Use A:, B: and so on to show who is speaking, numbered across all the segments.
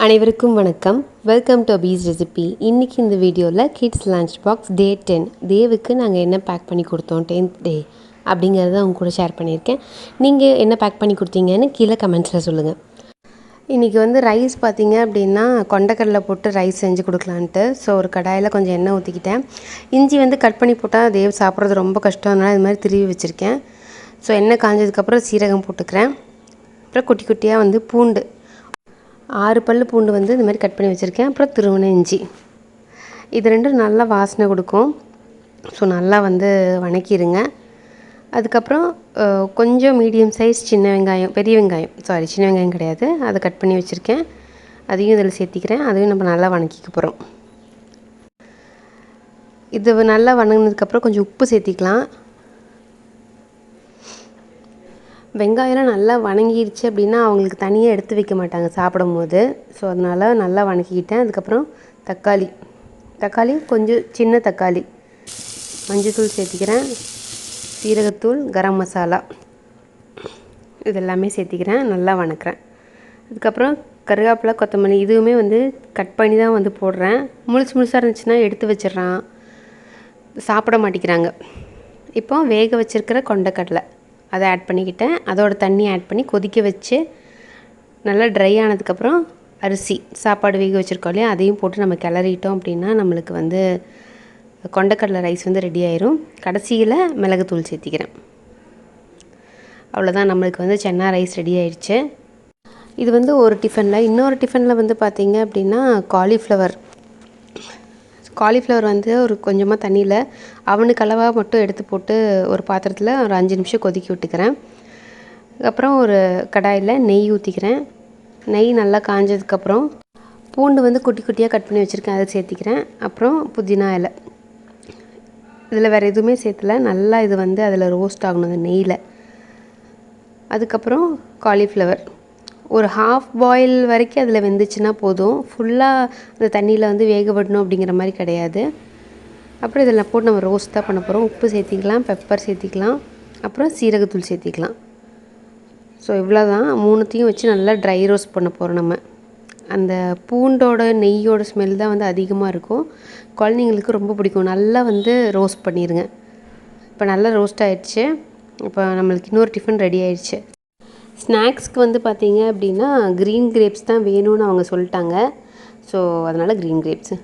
A: அனைவருக்கும் வணக்கம். Welcome to Bachelor Recipes. இன்றைக்கி இந்த வீடியோவில் கிட்ஸ் லஞ்ச் பாக்ஸ் டே 10 தேவுக்கு நாங்கள் என்ன பேக் பண்ணி கொடுத்தோம் 10th டே அப்படிங்கிறத அவங்க கூட ஷேர் பண்ணியிருக்கேன். நீங்கள் என்ன பேக் பண்ணி கொடுத்தீங்கன்னு கீழே கமெண்ட்ஸில் சொல்லுங்கள். இன்றைக்கி ரைஸ் பார்த்திங்க அப்படின்னா கொண்டக்கடலை போட்டு ரைஸ் செஞ்சு கொடுக்கலான்ட்டு. ஸோ ஒரு கடாயில் கொஞ்சம் எண்ணெய் ஊற்றிக்கிட்டேன். இஞ்சி கட் பண்ணி போட்டால் தேவ் சாப்பிட்றது ரொம்ப கஷ்டம், அதனால் இது மாதிரி திருவி வச்சுருக்கேன். ஸோ எண்ணெய் காஞ்சதுக்கப்புறம் சீரகம் போட்டுக்கிறேன். அப்புறம் குட்டி குட்டியாக பூண்டு 6 பல் பூண்டு இந்த மாதிரி கட் பண்ணி வச்சுருக்கேன். அப்புறம் திருவண்ண இஞ்சி, இது ரெண்டும் நல்லா வாசனை கொடுக்கும். ஸோ நல்லா வணக்கிடுங்க. அதுக்கப்புறம் கொஞ்சம் மீடியம் சைஸ் சின்ன வெங்காயம், சின்ன வெங்காயம் கிடையாது, அதை கட் பண்ணி வச்சுருக்கேன். அதையும் இதில் சேர்த்திக்கிறேன். அதையும் நம்ம நல்லா வணக்கிக்க போகிறோம். இது நல்லா வணங்கினதுக்கப்புறம் கொஞ்சம் உப்பு சேர்த்திக்கலாம். வெங்காயம்லாம் நல்லா வணங்கிடுச்சு அப்படின்னா அவங்களுக்கு தனியாக எடுத்து வைக்க மாட்டாங்க சாப்பிடும் போது. ஸோ அதனால் நல்லா வணக்கிக்கிட்டேன். அதுக்கப்புறம் தக்காளி கொஞ்சம் சின்ன தக்காளி, மஞ்சள்தூள் சேர்த்திக்கிறேன், சீரகத்தூள், கரம் மசாலா இதெல்லாமே சேர்த்திக்கிறேன். நல்லா வணக்கிறேன். அதுக்கப்புறம் கருவேப்பிலை, கொத்தமல்லி இதுவுமே கட் பண்ணி தான் போடுறேன். முழுசாக இருந்துச்சுன்னா எடுத்து வச்சிடுறான், சாப்பிட மாட்டேங்கிறாங்க. இப்போ வேக வச்சுருக்கிற கொண்டக்கடலை அதை ஆட் பண்ணிக்கிட்டேன். அதோட தண்ணி ஆட் பண்ணி கொதிக்க வச்சு நல்லா ட்ரை ஆனதுக்கப்புறம் அரிசி சாப்பாடு வேக வச்சுருக்கோம் இல்லையா, அதையும் போட்டு நம்ம கிளறிட்டோம் அப்படின்னா நம்மளுக்கு கொண்டக்கடலை ரைஸ் ரெடி ஆயிரும். கடைசியில் மிளகுத்தூள் சேர்த்திக்கிறேன். அவ்வளோதான், நம்மளுக்கு சன்னா ரைஸ் ரெடி ஆயிடுச்சு. இது ஒரு டிஃபனில். இன்னொரு டிஃபனில் பார்த்திங்க அப்படின்னா காலிஃப்ளவர் ஒரு கொஞ்சமாக தண்ணியில் அவனுக்கு அளவாக மட்டும் எடுத்து போட்டு ஒரு பாத்திரத்தில் ஒரு 5 நிமிஷம் கொதிக்க விட்டுக்கிறேன். அப்புறம் ஒரு கடாயில் நெய் ஊற்றிக்கிறேன். நெய் நல்லா காஞ்சதுக்கப்புறம் பூண்டு குட்டி குட்டியாக கட் பண்ணி வச்சுருக்கேன், அதை சேர்த்திக்கிறேன். அப்புறம் புதினா இலை, இதில் வேறு எதுவுமே சேர்த்தலை. நல்லா இது அதில் ரோஸ்ட் ஆகணும் அந்த நெய்யில். அதுக்கப்புறம் காலிஃப்ளவர் ஒரு ஹாஃப் பாயில் வரைக்கும் அதில் வெந்துச்சுன்னா போதும். ஃபுல்லாக அந்த தண்ணியில் வேக விடணும் அப்படிங்கிற மாதிரி கிடையாது. அப்புறம் இதில் போட்டு நம்ம ரோஸ்ட் தான் பண்ண போகிறோம். உப்பு சேர்த்திக்கலாம், பெப்பர் சேர்த்திக்கலாம், அப்புறம் சீரகத்தூள் சேர்த்திக்கலாம். ஸோ இவ்வளோ தான். மூணுத்தையும் வச்சு நல்லா ட்ரை ரோஸ்ட் பண்ண போகிறோம். நம்ம அந்த பூண்டோட நெய்யோட ஸ்மெல் தான் அதிகமாக இருக்கும். குழந்தைங்களுக்கு ரொம்ப பிடிக்கும். நல்லா ரோஸ்ட் பண்ணிடுங்க. இப்போ நல்லா ரோஸ்ட் ஆகிடுச்சு. இப்போ நம்மளுக்கு இன்னொரு டிஃபன் ரெடி ஆயிடுச்சு. ஸ்நாக்ஸ்க்கு பார்த்தீங்க அப்படின்னா க்ரீன் கிரேப்ஸ் தான் வேணும்னு அவங்க சொல்லிட்டாங்க. ஸோ அதனால் க்ரீன் கிரேப்ஸு.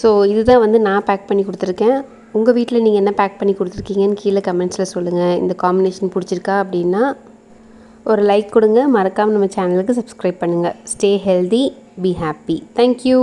A: ஸோ இதுதான் நான் பேக் பண்ணி கொடுத்துருக்கேன். உங்கள் வீட்டில் நீங்கள் என்ன பேக் பண்ணி கொடுத்துருக்கீங்கன்னு கீழே கமெண்ட்ஸில் சொல்லுங்கள். இந்த காம்பினேஷன் பிடிச்சிருக்கா அப்படின்னா ஒரு லைக் கொடுங்க. மறக்காமல் நம்ம சேனலுக்கு சப்ஸ்கிரைப் பண்ணுங்கள். Stay healthy, be happy. Thank you.